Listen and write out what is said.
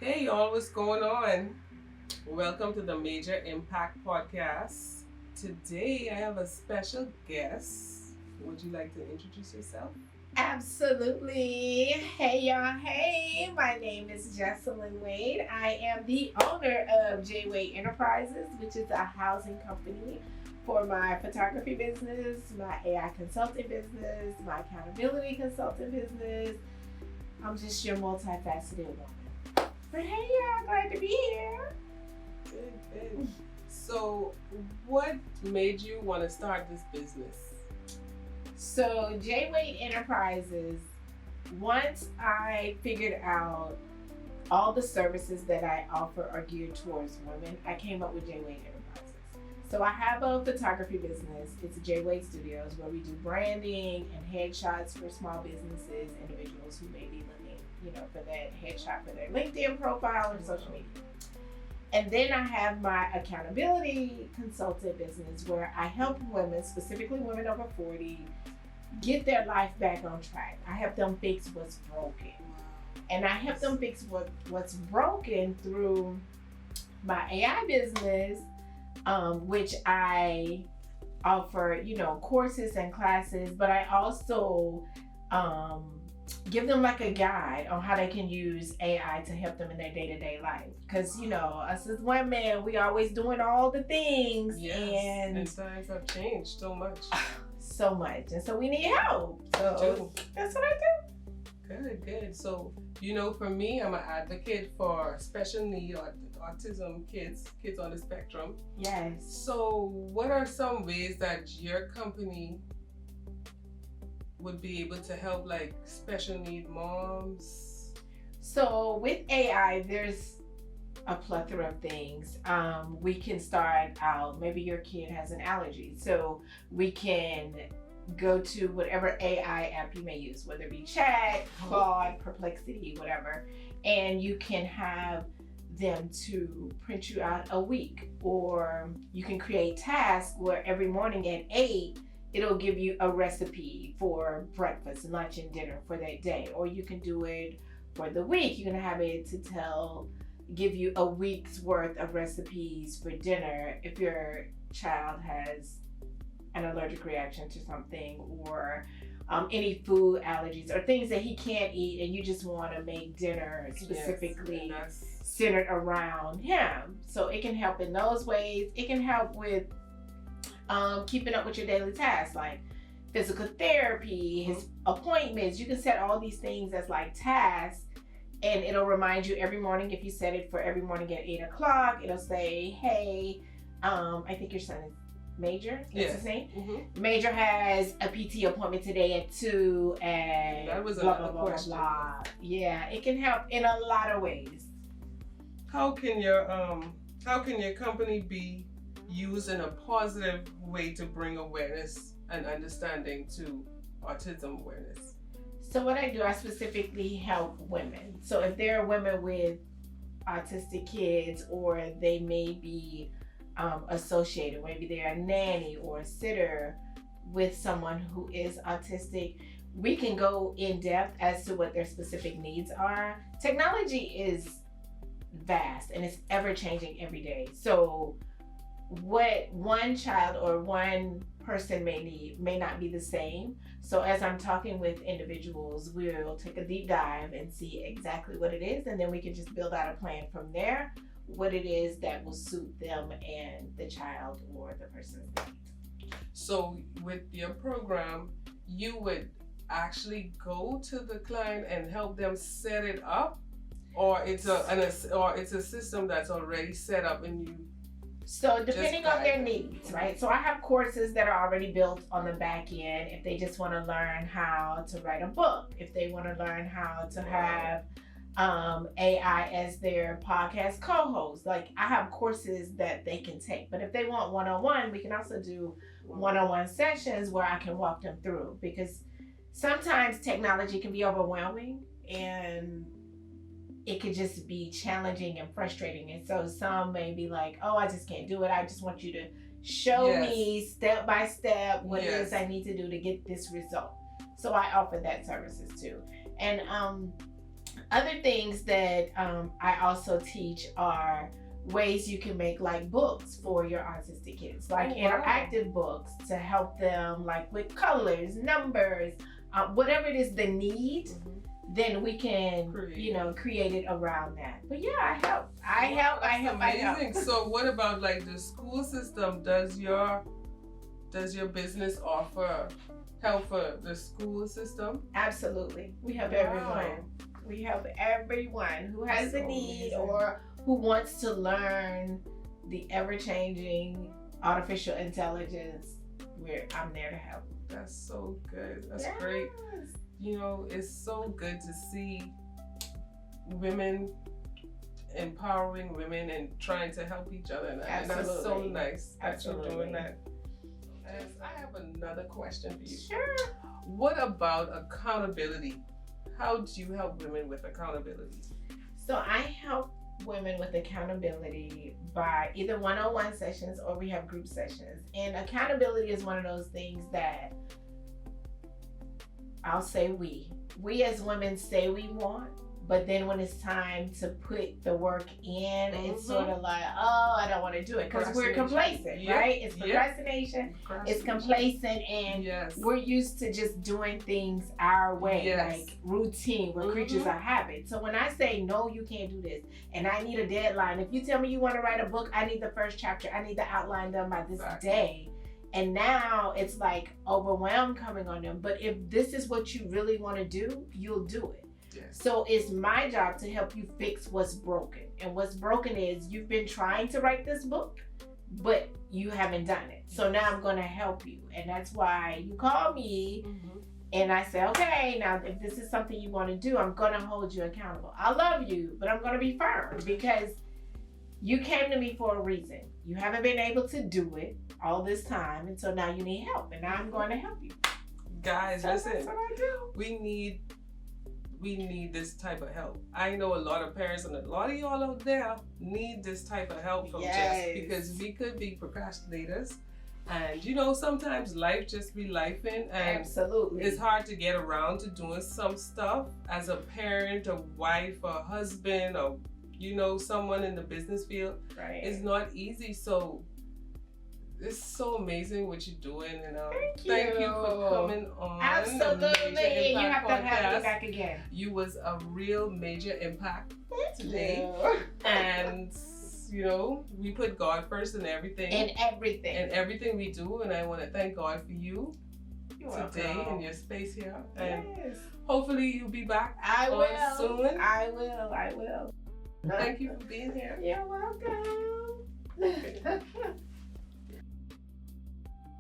Hey y'all, what's going on? Welcome to the Major Impact Podcast. Today I have a special guest. Would you like to introduce yourself? Absolutely. Hey y'all. Hey, my name is Jesselyn Wade. I am the owner of J Wade Enterprises, which is a housing company for my photography business, my AI consulting business, my accountability consulting business. I'm just your multifaceted woman. But hey y'all, glad to be here. Good. So, what made you want to start this business? So J Wade Enterprises, once I figured out all the services that I offer are geared towards women, I came up with J Wade Enterprises. So I have a photography business. It's J Wade Studios where we do branding and headshots for small businesses, individuals who may be looking, for that headshot for their LinkedIn profile or social media. And then I have my accountability consultant business where I help women, specifically women over 40, get their life back on track. I help them fix what's broken. And I help them fix what's broken through my AI business, which I offer, courses and classes, but I also give them like a guide on how they can use AI to help them in their day-to-day life. Because, us as women, we always doing all the things. Yes, and times have changed so much. So much. And so we need help. So that's what I do. Good. So, for me, I'm an advocate for special need or autism kids on the spectrum. Yes. So what are some ways that your company would be able to help like special need moms? So with AI, there's a plethora of things. We can start out, maybe your kid has an allergy. So we can go to whatever AI app you may use, whether it be Chat, Claude, Perplexity, whatever. And you can have them to print you out a week. Or you can create tasks where every morning at 8, it'll give you a recipe for breakfast, lunch, and dinner for that day. Or you can do it for the week. You can have it to give you a week's worth of recipes for dinner if your child has an allergic reaction to something or any food allergies or things that he can't eat and you just want to make dinner specifically centered around him. So it can help in those ways. It can help with keeping up with your daily tasks like physical therapy, his appointments. You can set all these things as like tasks and it'll remind you every morning. If you set it for every morning at 8 o'clock, it'll say, hey, I think your son is Major. That's his name. Mm-hmm. Major has a PT appointment today at 2 and that was blah, blah, blah, blah. Yeah, it can help in a lot of ways. How can your company be used in a positive way to bring awareness and understanding to autism awareness? So what I do, I specifically help women. So if there are women with autistic kids or they may be associated, maybe they're a nanny or a sitter with someone who is autistic, we can go in depth as to what their specific needs are. Technology is vast and it's ever changing every day. So what one child or one person may need may not be the same. So as I'm talking with individuals, we'll take a deep dive and see exactly what it is, and then we can just build out a plan from there, what it is that will suit them and the child or the person's needs. So with your program, you would actually go to the client and help them set it up, or it's a system that's already set up and you. So depending on their needs, right? So I have courses that are already built on the back end. If they just want to learn how to write a book, if they want to learn how to have AI as their podcast co-host, like I have courses that they can take. But if they want one-on-one, we can also do one-on-one sessions where I can walk them through, because sometimes technology can be overwhelming and it could just be challenging and frustrating. And so some may be like, oh, I just can't do it. I just want you to show me step by step what it is I need to do to get this result. So I offer that services too. And Other things that I also teach are ways you can make like books for your autistic kids, like interactive books to help them like with colors, numbers, whatever it is they need. Then we can, create it around that. But yeah, I help. Amazing. So what about like the school system? Does your business offer help for the school system? Absolutely. We help everyone. We help everyone who has a need or who wants to learn the ever-changing artificial intelligence. I'm there to help. That's so good. That's great. It's so good to see women empowering women and trying to help each other. And that's so nice that you're doing that. And I have another question for you. Sure. What about accountability? How do you help women with accountability? So I help women with accountability by either one-on-one sessions or we have group sessions. And accountability is one of those things that I'll say we as women say we want, but then when it's time to put the work in, it's sort of like, oh, I don't want to do it because we're complacent, right? It's procrastination, it's complacent, and we're used to just doing things our way, like routine. We're creatures of habit. So when I say, no, you can't do this, and I need a deadline, if you tell me you want to write a book, I need the first chapter, I need the outline done by this day. And now it's like overwhelm coming on them. But if this is what you really want to do, you'll do it. So it's my job to help you fix what's broken. And what's broken is you've been trying to write this book, but you haven't done it. So now I'm going to help you. And that's why you call me and I say, okay, now if this is something you want to do, I'm going to hold you accountable. I love you, but I'm going to be firm because you came to me for a reason. You haven't been able to do it all this time, and so now you need help, and I'm going to help you. Guys, listen, that's what I do. We need this type of help. I know a lot of parents and a lot of y'all out there need this type of help from Jess, because we could be procrastinators, and sometimes life just be lifing, and absolutely it's hard to get around to doing some stuff as a parent, a wife, a husband, or someone in the business field. It's not easy. So it's so amazing what you're doing, and thank you for coming on. Absolutely, you have to have me back again. You was a real major impact today, and we put God first in everything. In everything we do, and I want to thank God for you today in your space here, and hopefully you'll be back. I will soon. I will. Thank you for being here. You're welcome.